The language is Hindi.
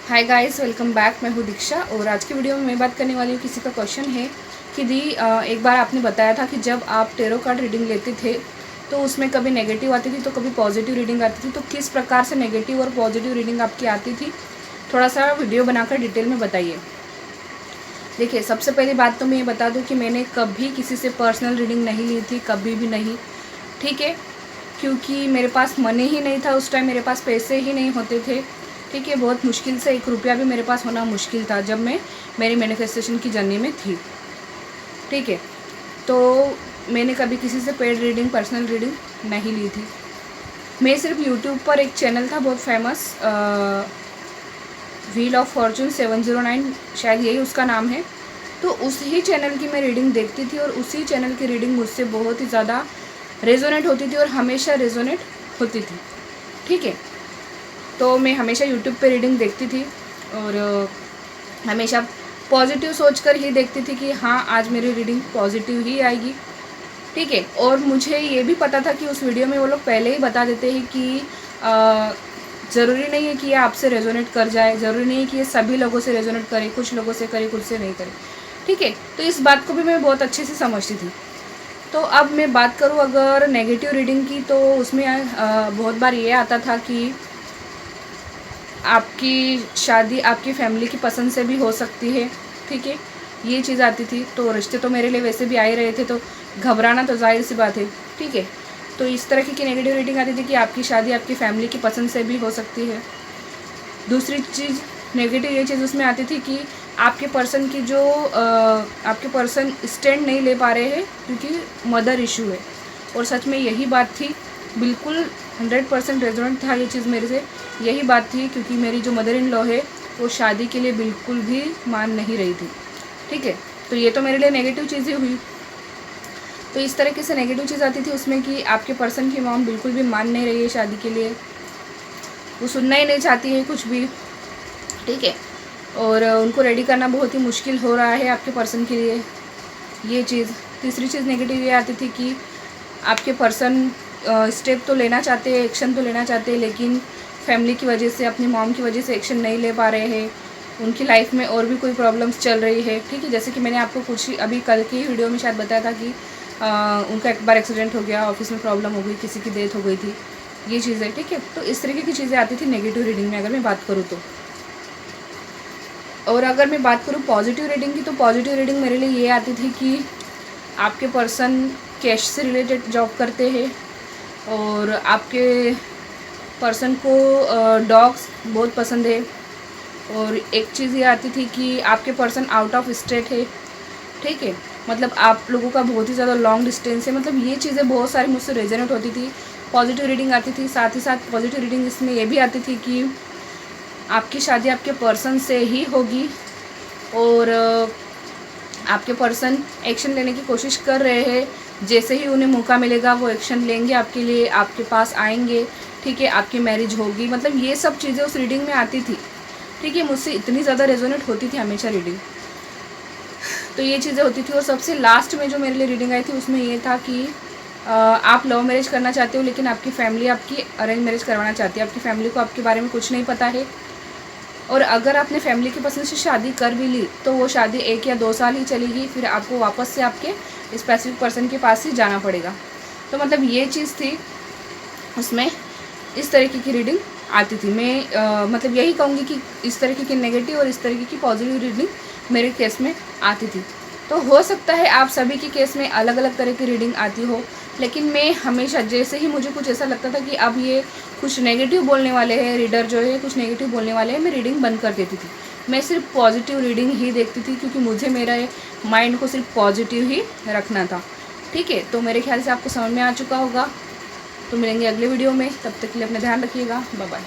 Hi guys, welcome back. मैं हूँ दीक्षा और आज की वीडियो में मैं बात करने वाली हूँ। किसी का क्वेश्चन है कि दी एक बार आपने बताया था कि जब आप टेरो कार्ड रीडिंग लेते थे तो उसमें कभी नेगेटिव आती थी तो कभी पॉजिटिव रीडिंग आती थी, तो किस प्रकार से नेगेटिव और पॉजिटिव रीडिंग आपकी आती थी, थोड़ा सा वीडियो बनाकर डिटेल में बताइए। देखिए, सबसे पहली बात तो मैं ये बता दूँ कि मैंने कभी किसी से पर्सनल रीडिंग नहीं ली थी, कभी भी नहीं। ठीक है, क्योंकि मेरे पास मनी ही नहीं था उस टाइम, मेरे पास पैसे ही नहीं होते थे। ठीक है, बहुत मुश्किल से 1 रुपया भी मेरे पास होना मुश्किल था जब मैं मेरी मैनिफेस्टेशन की जर्नी में थी। ठीक है, तो मैंने कभी किसी से पेड रीडिंग, पर्सनल रीडिंग नहीं ली थी। मैं सिर्फ यूट्यूब पर एक चैनल था बहुत फेमस, व्हील ऑफ फॉर्चून 709, शायद यही उसका नाम है। तो उसी चैनल की मैं रीडिंग देखती थी और उसी चैनल की रीडिंग मुझसे बहुत ही ज़्यादा रेजोनेट होती थी और हमेशा रेजोनेट होती थी। ठीक है, तो मैं हमेशा यूट्यूब पे रीडिंग देखती थी और हमेशा पॉजिटिव सोचकर ही देखती थी कि हाँ, आज मेरी रीडिंग पॉजिटिव ही आएगी। ठीक है, और मुझे ये भी पता था कि उस वीडियो में वो लोग पहले ही बता देते हैं कि ज़रूरी नहीं है कि ये आपसे रेजोनेट कर जाए, ज़रूरी नहीं है कि ये सभी लोगों से रेजोनेट करे, कुछ लोगों से करे, कुछ से नहीं करे। ठीक है, तो इस बात को भी मैं बहुत अच्छे से समझती थी। तो अब मैं बात करूँ अगर नेगेटिव रीडिंग की, तो उसमें बहुत बार ये आता था कि आपकी शादी आपकी फैमिली की पसंद से भी हो सकती है। ठीक है, ये चीज़ आती थी। तो रिश्ते तो मेरे लिए वैसे भी आ ही रहे थे, तो घबराना तो जाहिर सी बात है। ठीक है, तो इस तरह की नेगेटिव रीडिंग आती थी कि आपकी शादी आपकी फैमिली की पसंद से भी हो सकती है। दूसरी चीज़ नेगेटिव ये चीज़ उसमें आती थी कि आपके पर्सन की जो आपके पर्सन स्टैंड नहीं ले पा रहे हैं क्योंकि मदर इशू है। और सच में यही बात थी, बिल्कुल 100% रेजोनेंट था ये चीज़ मेरे से। यही बात थी क्योंकि मेरी जो मदर इन लॉ है वो शादी के लिए बिल्कुल भी मान नहीं रही थी। ठीक है, तो ये तो मेरे लिए नेगेटिव चीज़ें हुई। तो इस तरीके से नेगेटिव चीज़ आती थी उसमें कि आपके पर्सन की मॉम बिल्कुल भी मान नहीं रही है शादी के लिए, वो सुनना ही नहीं चाहती है कुछ भी। ठीक है, और उनको रेडी करना बहुत ही मुश्किल हो रहा है आपके पर्सन के लिए, ये चीज़। तीसरी चीज़ नेगेटिव ये आती थी कि आपके पर्सन स्टेप तो लेना चाहते हैं, एक्शन तो लेना चाहते हैं, लेकिन फैमिली की वजह से, अपनी मॉम की वजह से एक्शन नहीं ले पा रहे हैं। उनकी लाइफ में और भी कोई प्रॉब्लम्स चल रही है। ठीक है, जैसे कि मैंने आपको कुछ अभी कल की वीडियो में शायद बताया था कि उनका एक बार एक्सीडेंट हो गया, ऑफिस में प्रॉब्लम हो गई, किसी की डेथ हो गई थी, ये चीज़ें। ठीक है, तो इस तरीके की चीज़ें आती थी नेगेटिव रीडिंग में, अगर मैं बात करूँ तो। और अगर मैं बात करूँ पॉजिटिव रीडिंग की, तो पॉजिटिव रीडिंग मेरे लिए ये आती थी कि आपके पर्सन कैश से रिलेटेड जॉब करते हैं और आपके पर्सन को डॉग्स बहुत पसंद है। और एक चीज़ ये आती थी कि आपके पर्सन आउट ऑफ स्टेट है। ठीक है, मतलब आप लोगों का बहुत ही ज़्यादा लॉन्ग डिस्टेंस है। मतलब ये चीज़ें बहुत सारी मुझसे रेजोनेट होती थी, पॉजिटिव रीडिंग आती थी। साथ ही साथ पॉजिटिव रीडिंग इसमें ये भी आती थी कि आपकी शादी आपके पर्सन से ही होगी और आपके पर्सन एक्शन लेने की कोशिश कर रहे हैं। जैसे ही उन्हें मौका मिलेगा वो एक्शन लेंगे आपके लिए, आपके पास आएंगे। ठीक है, आपकी मैरिज होगी। मतलब ये सब चीज़ें उस रीडिंग में आती थी। ठीक है, मुझसे इतनी ज़्यादा रेजोनेट होती थी हमेशा रीडिंग, तो ये चीज़ें होती थी। और सबसे लास्ट में जो मेरे लिए रीडिंग आई थी उसमें ये था कि आप लव मैरिज करना चाहते हो लेकिन आपकी फैमिली आपकी अरेंज मैरिज करवाना चाहती है। आपकी फैमिली को आपके बारे में कुछ नहीं पता है और अगर आपने फैमिली की पसंद से शादी कर भी ली तो वो शादी 1 या 2 साल ही चलेगी, फिर आपको वापस से आपके स्पेसिफिक पर्सन के पास ही जाना पड़ेगा। तो मतलब ये चीज़ थी उसमें, इस तरीके की रीडिंग आती थी। मैं मतलब यही कहूँगी कि इस तरीके की नेगेटिव और इस तरीके की पॉजिटिव रीडिंग मेरे केस में आती थी। तो हो सकता है आप सभी के केस में अलग अलग तरह की रीडिंग आती हो, लेकिन मैं हमेशा जैसे ही मुझे कुछ ऐसा लगता था कि अब ये कुछ नेगेटिव बोलने वाले हैं, रीडर जो है कुछ नेगेटिव बोलने वाले हैं, मैं रीडिंग बंद कर देती थी। मैं सिर्फ पॉजिटिव रीडिंग ही देखती थी क्योंकि मुझे मेरा माइंड को सिर्फ पॉजिटिव ही रखना था। ठीक है, तो मेरे ख्याल से आपको समझ में आ चुका होगा। तो मिलेंगे अगले वीडियो में, तब तक के लिए अपना ध्यान रखिएगा। Bye bye.